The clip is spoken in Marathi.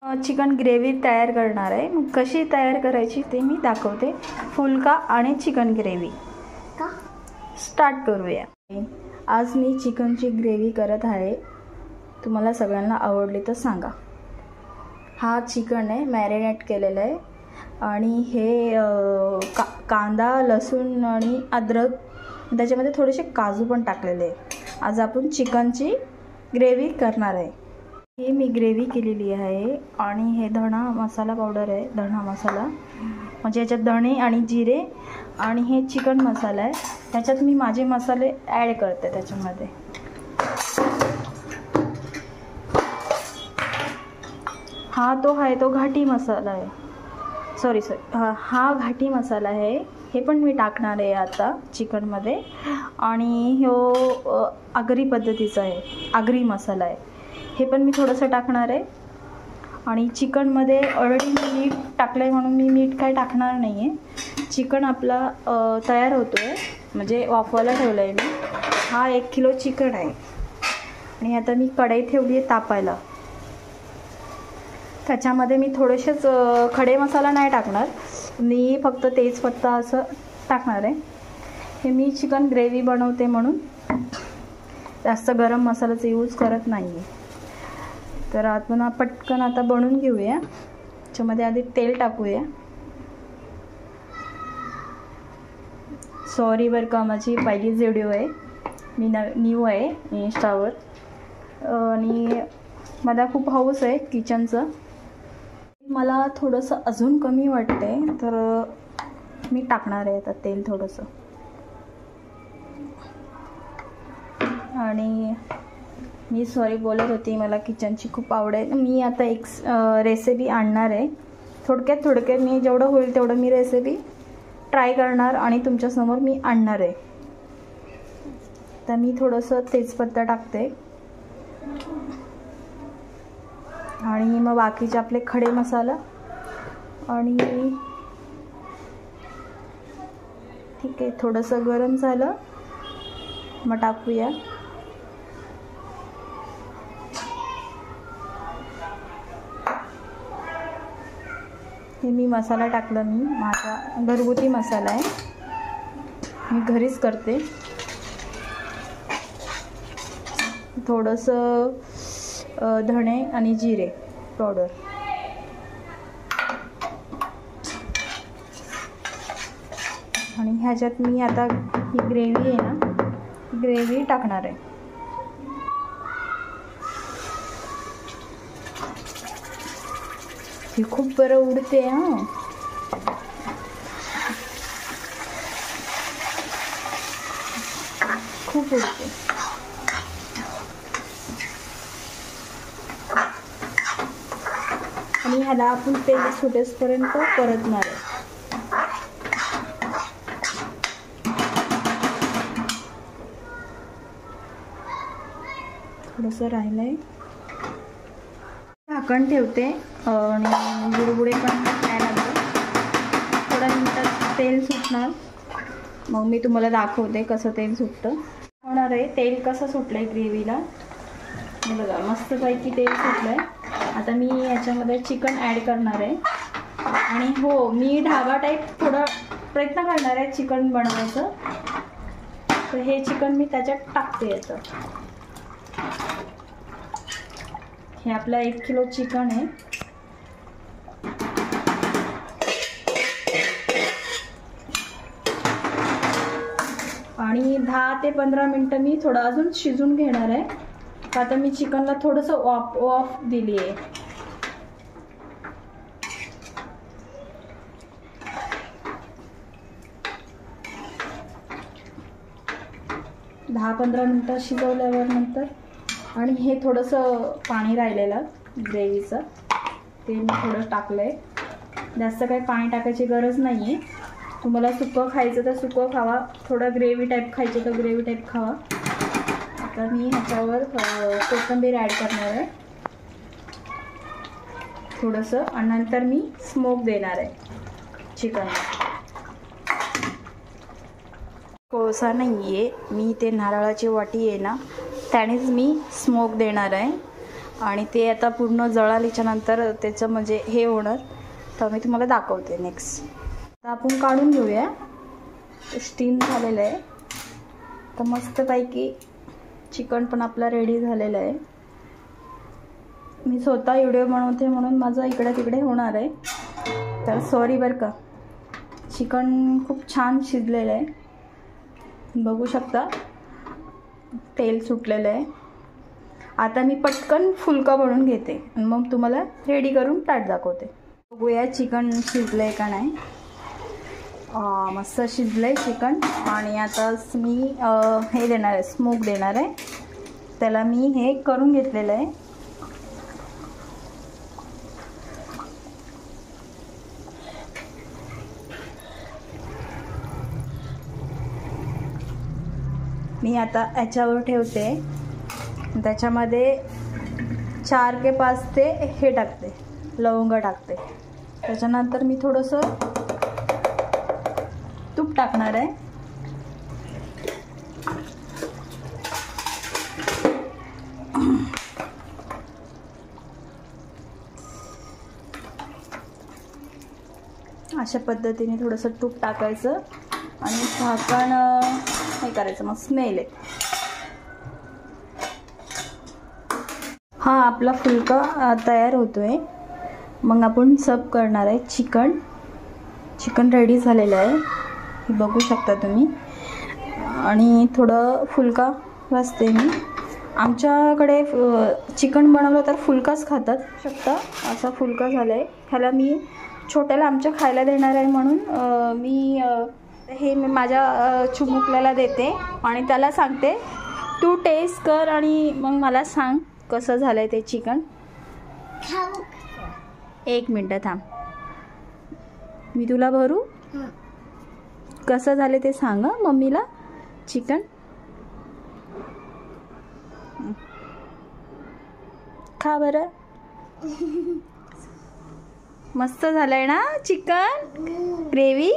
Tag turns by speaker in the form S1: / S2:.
S1: चिकन ग्रेव्ही तयार करणार आहे। मग कशी तयार करायची ते मी दाखवते। फुलका आणि चिकन ग्रेव्ही स्टार्ट करूया। आज मी चिकनची ग्रेव्ही करत आहे। तुम्हाला सगळ्यांना आवडली तर सांगा। हा चिकन आहे, मॅरिनेट केलेला आहे आणि हे कांदा, लसूण आणि अद्रक, त्याच्यामध्ये थोडेसे काजू पण टाकलेले आहे। आज आपण चिकनची ग्रेव्ही करणार आहे। हे मी ग्रेव्ही केलेली आहे आणि हे धणा मसाला पावडर आहे, धणा मसाला म्हणजे याच्यात धणे आणि जिरे आणि हे चिकन मसाला आहे। त्याच्यात मी माझे मसाले ॲड करते त्याच्यामध्ये। हा तो आहे तो घाटी मसाला आहे, सॉरी हा घाटी मसाला आहे, हे पण मी टाकणार आहे आता चिकनमध्ये। आणि ह्यो आगरी पद्धतीचा आहे, आगरी मसाला आहे, हे पण मी थोडंसं टाकणार आहे। आणि चिकनमध्ये ऑलरेडी मी मीठ टाकलं आहे म्हणून मी मीठ काय टाकणार नाही आहे। चिकन आपला तयार होतो आहे, म्हणजे वाफवायला ठेवलं आहे मी। हा 1 किलो चिकन आहे आणि आता मी कढई ठेवली आहे तापायला। त्याच्यामध्ये मी थोडेसेच खडे मसाला नाही टाकणार, मी फक्त तेजपत्ता असं टाकणार आहे। हे मी चिकन ग्रेव्ही बनवते म्हणून जास्त गरम मसाल्याचा यूज करत नाही आहे। तर आपण पटकन आता बनवून घेऊया। त्याच्यामध्ये आधी तेल टाकूया। सॉरी बरं का, माझी पहिलीच व्हिडिओ आहे, मी न्यू आहे इंस्टावर आणि मला खूप हौस आहे किचनचं। मला थोडंसं अजून कमी वाटते तर मी टाकणार आहे आता तेल थोडंसं। आणि मी सॉरी बोलत होती, मला किचनची खूप आवड आहे। मी आता एक रेसिपी आणणार आहे, थोडक्यात मी जेवढं होईल तेवढं मी रेसिपी ट्राय करणार आणि तुमच्यासमोर मी आणणार आहे। तर मी थोडंसं तेजपत्ता टाकते आणि मग बाकीचे आपले खडे मसाला आणि ठीक आहे, थोडंसं गरम झालं मग टाकूया। हे मी मसाला टाकला, मी माझा घरगुती मसाला आहे, मी घरीच करते। थोडंसं धणे आणि जिरे पावडर आणि ह्याच्यात मी आता ही ग्रेव्ही आहे ना, ग्रेव्ही टाकणार आहे। ही खूप बरं उडते हां, खूप उडते। आणि ह्याला आपण तेल सुटेपर्यंत परतणार आहे। थोडंसं राहिलं आहे, झाकण ठेवते आणि बुडबुडे पण यायला लागले। थोड्या मिनिटात तेल सुटणार, मग मी तुम्हाला दाखवते कसं तेल सुटतं। होणार आहे तेल कसं सुटलं आहे ग्रेव्हीला, बघा मस्तपैकी तेल सुटलं आहे। आता मी याच्यामध्ये चिकन ॲड करणार आहे आणि हो, मी ढाबा टाईप थोडा प्रयत्न करणार आहे चिकन बनवायचं। तर हे चिकन मी त्याच्यात टाकते याचं। हे आपलं 1 किलो चिकन आहे आणि 10 ते 15 मिनटं मी थोडं अजून शिजून घेणार आहे। आता मी चिकनला थोडंसं वाफ दिली आहे। 10-15 मिनटं शिजवल्यावर नंतर आणि हे थोडंसं पाणी राहिलेलं ग्रेव्हीचं ते मी थोडं टाकलं आहे। जास्त काही पाणी टाकायची गरज नाही आहे। तुम्हाला सुकं खायचं तर सुकं खावा, थोडं ग्रेव्ही टाईप खायचं तर ग्रेव्ही टाईप खावा। आता मी ह्याच्यावर कोथिंबीर ॲड करणार आहे थोडंसं आणि नंतर मी स्मोक देणार आहे चिकनला। कोळसा नाही आहे, मी ते नारळाची वाटी आहे ना त्यानेच मी स्मोक देणार आहे आणि ते आता पूर्ण जळाल्याच्या नंतर त्याचं म्हणजे हे होणार, तर मी तुम्हाला दाखवते नेक्स्ट. आता आपण काढून घेऊया. स्टीम झालेलं आहे. तर मस्तपैकी चिकन पण आपला रेडी झालेलं आहे. मी स्वतः व्हिडिओ बनवते म्हणून माझं इकडे तिकडे होणार आहे, तर सॉरी बरं का. चिकन खूप छान शिजलेलं आहे, बघू शकता. तेल सुटलेलं आहे. आता मी पटकन फुलका बनवून घेते आणि मग तुम्हाला रेडी करून प्लेट दाखवते. बघूया चिकन शिजलं आहे का नाही. मस्त शिजलं आहे चिकन. आणि आता मी हे देणार आहे, स्मोक देणार आहे. त्याला मी हे करून घेतलेलं आहे. मी आता याच्यावर ठेवते. त्याच्यामध्ये 4 ते 5 ते हे टाकते, लवंग टाकते. त्याच्यानंतर मी थोडंसं तूप टाकणार आहे. अशा पद्धतीने थोडंसं तूप टाकायचं आणि झाकण हे करायचं, मग स्मेल आहे. हा आपला फुलका तयार होतोय. मग आपण सर्व करणार आहे. चिकन रेडी झालेलं आहे, हे बघू शकता तुम्ही. आणि थोडं फुलका वाजते मी. आमच्याकडे चिकन बनवलं तर फुलकाच खातात. शकता असा फुलका झाला आहे. ह्याला मी छोट्याला आमच्या खायला देणार आहे म्हणून मी हे माझ्या चिमुकल्याला देते आणि त्याला सांगते तू टेस्ट कर आणि मग मला सांग कसं झालं आहे ते चिकन. 1 मिनटं थांब, मी तुला भरू. कसं झालं ते सांग मम्मीला चिकन. खा बरं. मस्त झालंय ना चिकन ग्रेव्ही.